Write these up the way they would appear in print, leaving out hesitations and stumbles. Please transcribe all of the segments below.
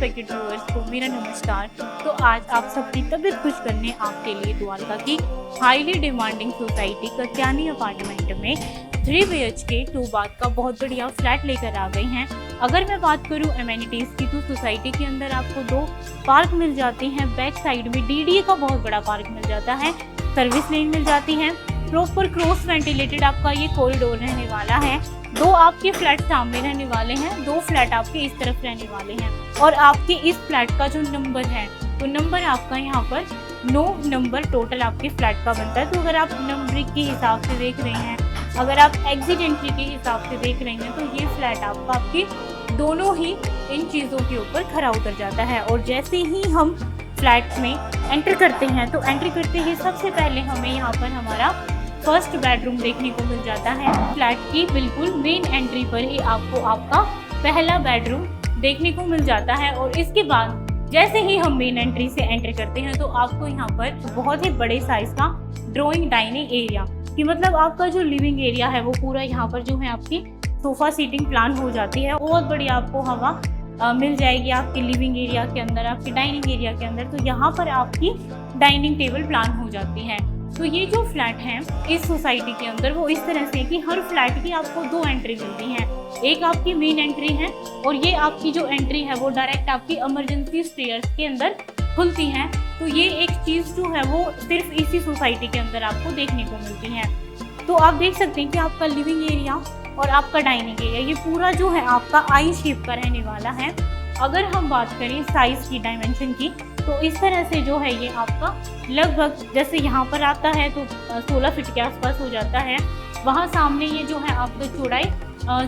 Respected viewers को मेरा नमस्कार। तो आज आप सबकी तबीयत खुश करने आपके लिए द्वारका की highly demanding society Katyani apartment में 3 BHK 2 बाथ का बहुत बढ़िया फ्लैट लेकर आ गए हैं। अगर मैं बात करूं एमेनिटीज की तो सोसाइटी के अंदर आपको 2 पार्क मिल जाते हैं। बैक साइड में DDA का बहुत बड़ा पार्क मिल जाता है, सर्विस लेन मिल जाती है, प्रॉपर क्रॉस वेंटिलेटेड आपका ये कॉरिडोर रहने वाला है। 2 आपके फ्लैट सामने रहने वाले हैं, 2 फ्लैट आपके इस तरफ रहने वाले हैं। और आपके इस फ्लैट का जो नंबर है तो नंबर आपका यहाँ पर 9 नंबर टोटल आपके फ्लैट का बनता है। तो अगर आप नंबरिंग के हिसाब से देख रहे हैं, अगर आप एग्जिट एंट्री के हिसाब से देख रहे हैं, तो ये फ्लैट आपका आपकी दोनों ही इन चीज़ों के ऊपर खरा उतर जाता है। और जैसे ही हम फ्लैट में एंटर करते हैं तो एंट्री करते ही सबसे पहले हमें यहाँ पर हमारा फर्स्ट बेडरूम देखने को मिल जाता है। फ्लैट की बिल्कुल मेन एंट्री पर ही आपको आपका पहला बेडरूम देखने को मिल जाता है। और इसके बाद जैसे ही हम मेन एंट्री से एंटर करते हैं तो आपको यहाँ पर बहुत ही बड़े साइज का ड्राइंग डाइनिंग एरिया कि मतलब आपका जो लिविंग एरिया है वो पूरा यहाँ पर जो है आपकी सोफा सीटिंग प्लान हो जाती है। बहुत बड़ी आपको हवा मिल जाएगी आपके लिविंग एरिया के अंदर, आपके डाइनिंग एरिया के अंदर। तो यहाँ पर आपकी डाइनिंग टेबल प्लान हो जाती है। तो ये जो फ्लैट हैं इस सोसाइटी के अंदर वो इस तरह से कि हर फ्लैट की आपको 2 एंट्री मिलती हैं। एक आपकी मेन एंट्री है और ये आपकी जो एंट्री है वो डायरेक्ट आपकी इमरजेंसी स्टेयर्स के अंदर खुलती हैं। तो ये एक चीज़ जो है वो सिर्फ इसी सोसाइटी के अंदर आपको देखने को मिलती है। तो आप देख सकते हैं कि आपका लिविंग एरिया और आपका डाइनिंग एरिया ये पूरा जो है आपका आई शेप का रहने वाला है। अगर हम बात करें साइज की, डायमेंशन की, तो इस तरह से जो है ये आपका लगभग जैसे यहाँ पर आता है तो 16 फीट के आसपास हो जाता है। वहाँ सामने ये जो है आपका चौड़ाई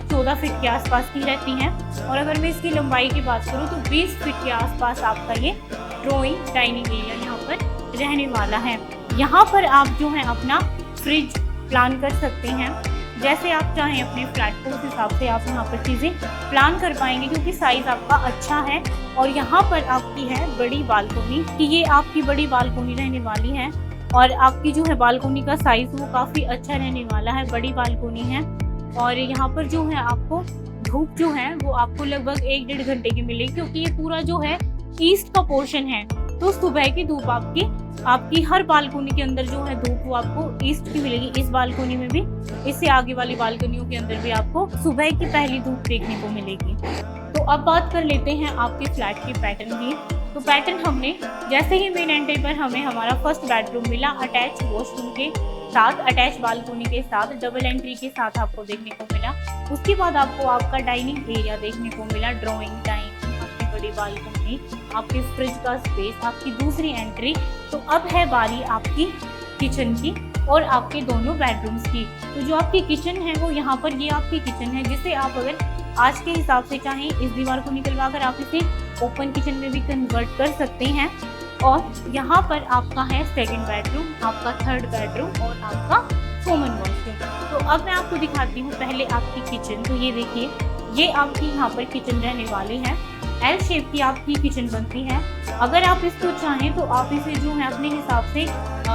14 फीट के आसपास की रहती है। और अगर मैं इसकी लंबाई की बात करूँ तो 20 फीट के आसपास आपका ये ड्राइंग डाइनिंग एरिया यहाँ पर रहने वाला है। यहाँ पर आप जो है अपना फ्रिज प्लान कर सकते हैं, जैसे आप चाहें अपने फ्लैट को उस हिसाब से आप यहाँ पर चीज़ें प्लान कर पाएंगे क्योंकि साइज़ आपका अच्छा है। और यहाँ पर आपकी है बड़ी बालकोनी कि ये आपकी बड़ी बालकोनी रहने वाली है। और आपकी जो है बालकोनी का साइज़ वो काफ़ी अच्छा रहने वाला है, बड़ी बालकोनी है। और यहाँ पर जो है आपको धूप जो है वो आपको लगभग 1-1.5 घंटे की मिलेगी क्योंकि ये पूरा जो है ईस्ट का पोर्शन है। तो सुबह की धूप आपकी हर बालकोनी के अंदर जो है धूप वो आपको ईस्ट की मिलेगी। इस बालकोनी में भी, इससे आगे वाली बालकोनियों के अंदर भी आपको सुबह की पहली धूप देखने को मिलेगी। तो अब बात कर लेते हैं आपके फ्लैट के पैटर्न की। तो पैटर्न हमने जैसे ही मेन एंट्री पर हमें हमारा फर्स्ट बेडरूम मिला अटैच वॉशरूम के साथ, अटैच बालकोनी के साथ, डबल एंट्री के साथ आपको देखने को मिला। उसके बाद आपको आपका डाइनिंग एरिया देखने को मिला, ड्राइंग डाइनिंग, आपकी बड़ी बालकोनी, आपके फ्रिज का स्पेस, आपकी दूसरी एंट्री। तो अब है बारी आपकी किचन की और आपके दोनों बेडरूम्स की। तो जो आपकी किचन है वो यहाँ पर ये आपकी किचन है जिसे आप अगर आज के हिसाब से चाहें इस दीवार को निकलवा कर आप इसे ओपन किचन में भी कन्वर्ट कर सकते हैं। और यहाँ पर आपका है सेकंड बेडरूम, आपका थर्ड बेडरूम और आपका कॉमन वॉशरूम। तो अब मैं आपको दिखाती हूँ पहले आपकी किचन। तो ये देखिए, ये आपकी यहाँ पर किचन रहने वाली है। एल शेप की आपकी किचन बनती है। अगर आप इसको चाहें तो आप इसे जो है अपने हिसाब से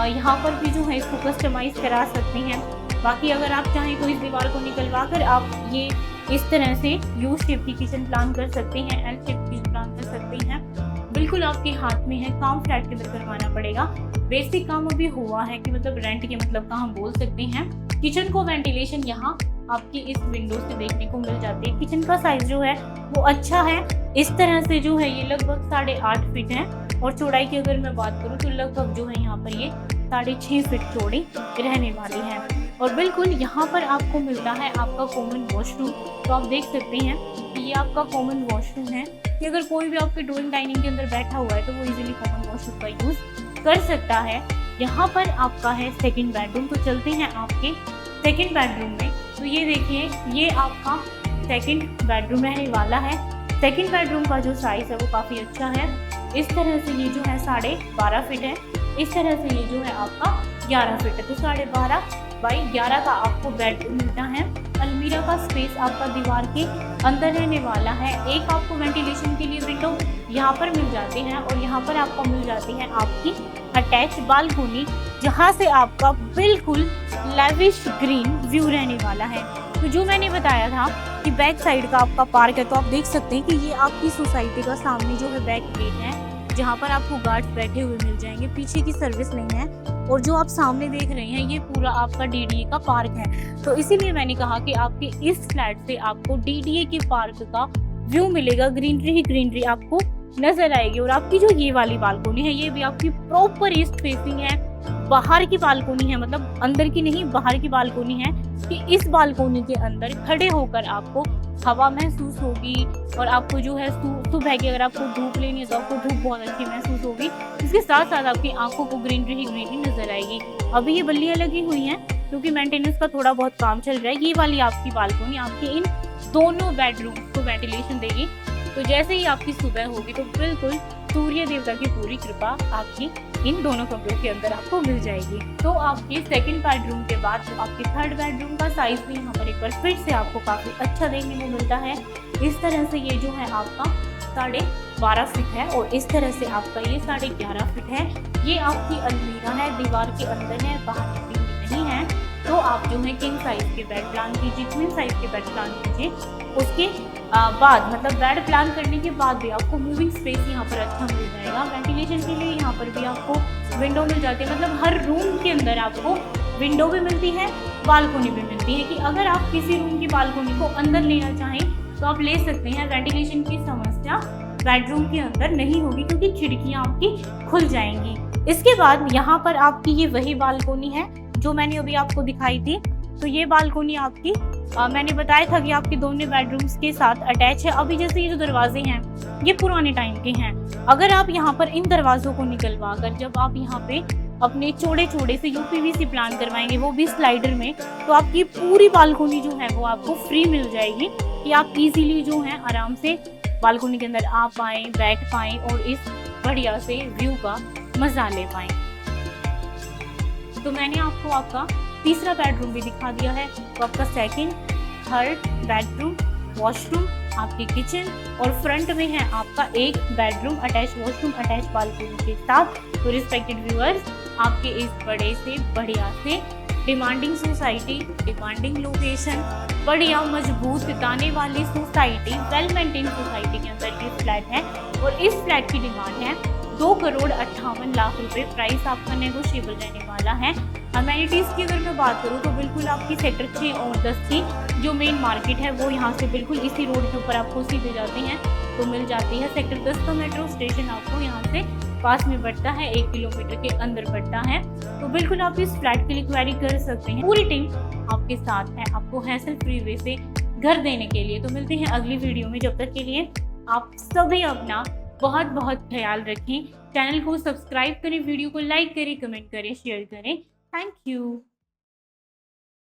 यहाँ पर भी जो है इसको कस्टमाइज करा सकते हैं। बाकी अगर आप चाहें तो इस दीवार को निकलवा कर आप ये इस तरह से यू शेप की किचन प्लान कर सकते हैं, एल शेप की प्लान कर सकते हैं। बिल्कुल आपके हाथ में है, काम फ्लैट के अंदर करवाना पड़ेगा। बेसिक काम अभी हुआ है कि मतलब रेंट के मतलब का हम बोल सकते हैं। किचन को वेंटिलेशन यहाँ आपकी इस विंडो से देखने को मिल जाती है। किचन का साइज जो है वो अच्छा है। इस तरह से जो है ये लगभग 8.5 फीट है और चौड़ाई की अगर मैं बात करूँ तो लगभग जो है यहाँ पर ये 6.5 फीट चौड़ी रहने वाली है। और बिल्कुल यहाँ पर आपको मिलता है आपका कॉमन वॉशरूम। तो आप देख सकते हैं कि ये आपका कॉमन वॉशरूम है कि अगर कोई भी आपके ड्राइंग डाइनिंग के अंदर बैठा हुआ है तो वो इजीली कॉमन वॉशरूम का यूज़ कर सकता है। यहाँ पर आपका है सेकंड बेडरूम। तो चलते हैं आपके सेकंड बेडरूम में। तो ये देखिए, ये आपका सेकंड बेडरूम रहने वाला है। सेकंड बेडरूम का जो साइज़ है वो काफ़ी अच्छा है। इस तरह से ये जो है 12.5 फीट है, इस तरह से ये जो है आपका 11 फीट है। तो 12.5 बाई 11 का आपको बेडरूम मिलता है। अलमीरा का स्पेस आपका दीवार के अंदर रहने वाला है। एक आपको वेंटिलेशन के लिए विंडो यहाँ पर मिल जाती है और यहाँ पर आपको मिल जाती है आपकी अटैच बालकोनी, जहाँ से आपका बिल्कुल लैविश ग्रीन व्यू रहने वाला है। तो जो मैंने बताया था कि बैक साइड का आपका पार्क है, तो आप देख सकते हैं कि ये आपकी सोसाइटी का सामने जो है बैक गेट है, जहाँ पर आपको गार्ड्स बैठे हुए मिल जाएंगे। पीछे की सर्विस लेन है और जो आप सामने देख रहे हैं ये पूरा आपका डीडीए का पार्क है। तो इसीलिए मैंने कहा कि आपके इस फ्लैट से आपको डीडीए के पार्क का व्यू मिलेगा, ग्रीनरी ही ग्रीनरी आपको नजर आएगी। और आपकी जो ये वाली बालकोनी है ये भी आपकी प्रॉपर ईस्ट फेसिंग है, बाहर की बालकोनी है, मतलब अंदर की नहीं बाहर की बालकोनी है कि इस बालकोनी के अंदर खड़े होकर आपको हवा महसूस होगी और आपको जो है सुबह की अगर आपको धूप लेनी है तो आपको धूप बहुत अच्छी महसूस होगी। इसके साथ साथ आपकी आंखों को ग्रीनरी ही ग्रीनरी नजर आएगी। अभी ये बल्लियां लगी हुई हैं क्योंकि मेंटेनेंस का थोड़ा बहुत काम चल रहा है। ये वाली आपकी बालकोनी आपके इन दोनों बेडरूम को वेंटिलेशन देगी। तो जैसे ही आपकी सुबह होगी तो बिल्कुल सूर्य देवता की पूरी कृपा आपकी इन दोनों कमरों के अंदर आपको मिल जाएगी। तो आपके सेकंड बेडरूम के बाद तो आपके थर्ड बेडरूम का साइज भी यहाँ पर एक बार फिर से आपको काफी अच्छा देखने को मिलता है। इस तरह से ये जो है आपका 12.5 फीट है और इस तरह से आपका ये 11.5 फीट है। ये आपकी अलमीरा है, दीवार के अंदर है, बाहर निकली हुई नहीं है। तो आप जो है किंग साइज के बेड प्लान कीजिए, क्वीन साइज के बेड प्लान कीजिए। उसके बाद मतलब बेड प्लान करने के बाद भी आपको मूविंग स्पेस यहाँ पर अच्छा मिल जाएगा। वेंटिलेशन के लिए यहाँ पर भी आपको विंडो मिल जाती है, मतलब हर रूम के अंदर आपको विंडो भी मिलती है, बालकोनी भी मिलती है कि अगर आप किसी रूम की बालकोनी को अंदर लेना चाहें तो आप ले सकते हैं। वेंटिलेशन की समस्या बेडरूम के अंदर नहीं होगी क्योंकि खिड़कियाँ आपकी खुल जाएंगी। इसके बाद यहाँ पर आपकी ये वही बालकोनी है जो मैंने अभी आपको दिखाई थी। तो ये बालकोनी आपकी मैंने बताया था कि आपके दोनों बेडरूम्स के साथ अटैच है। अभी जैसे ये जो दरवाजे हैं ये पुराने टाइम के हैं, अगर आप यहाँ पर इन दरवाजों को निकलवा कर जब आप यहाँ पे अपने चौड़े चौड़े से यूपीवीसी प्लान करवाएंगे वो भी स्लाइडर में, तो आपकी पूरी बालकोनी जो है वो आपको फ्री मिल जाएगी कि आप इजीली जो है आराम से बालकोनी के अंदर आ पाएँ, बैठ पाएँ और इस बढ़िया से व्यू का मजा ले पाएँ। तो मैंने आपको आपका तीसरा बेडरूम भी दिखा दिया है। तो आपका सेकंड, थर्ड बेडरूम, वॉशरूम, आपकी किचन और फ्रंट में है आपका एक bedroom attach washroom attach balcony के साथ। तो रिस्पेक्टेड व्यूअर्स, आपके इस बड़े से बढ़िया से डिमांडिंग सोसाइटी, डिमांडिंग लोकेशन, बढ़िया मजबूत दाने वाली सोसाइटी, वेल मेंटेन सोसाइटी के अंदर ये फ्लैट है और इस फ्लैट की डिमांड है 2,58,00,000 रुपए। प्राइस आपका नेगोशिएबल रहने वाला है। अमेनिटीज़ की अगर मैं बात करूँ तो बिल्कुल आपकी सेक्टर 6 और 10 की जो मेन मार्केट है वो यहाँ से बिल्कुल इसी रोड के ऊपर आपको सीधे जाते हैं तो मिल जाती है। सेक्टर 10 का मेट्रो स्टेशन आपको यहाँ से पास में पड़ता है, 1 किलोमीटर के अंदर पड़ता है। तो बिल्कुल आप इस फ्लैट के लिए क्वेरी कर सकते हैं। पूरी टीम आपके साथ है आपको हैसल फ्री वे से घर देने के लिए। तो मिलते हैं अगली वीडियो में, जब तक के लिए आप सभी अपना बहुत बहुत ख्याल रखें। चैनल को सब्सक्राइब करें, वीडियो को लाइक करें, कमेंट करें, शेयर करें। Thank you.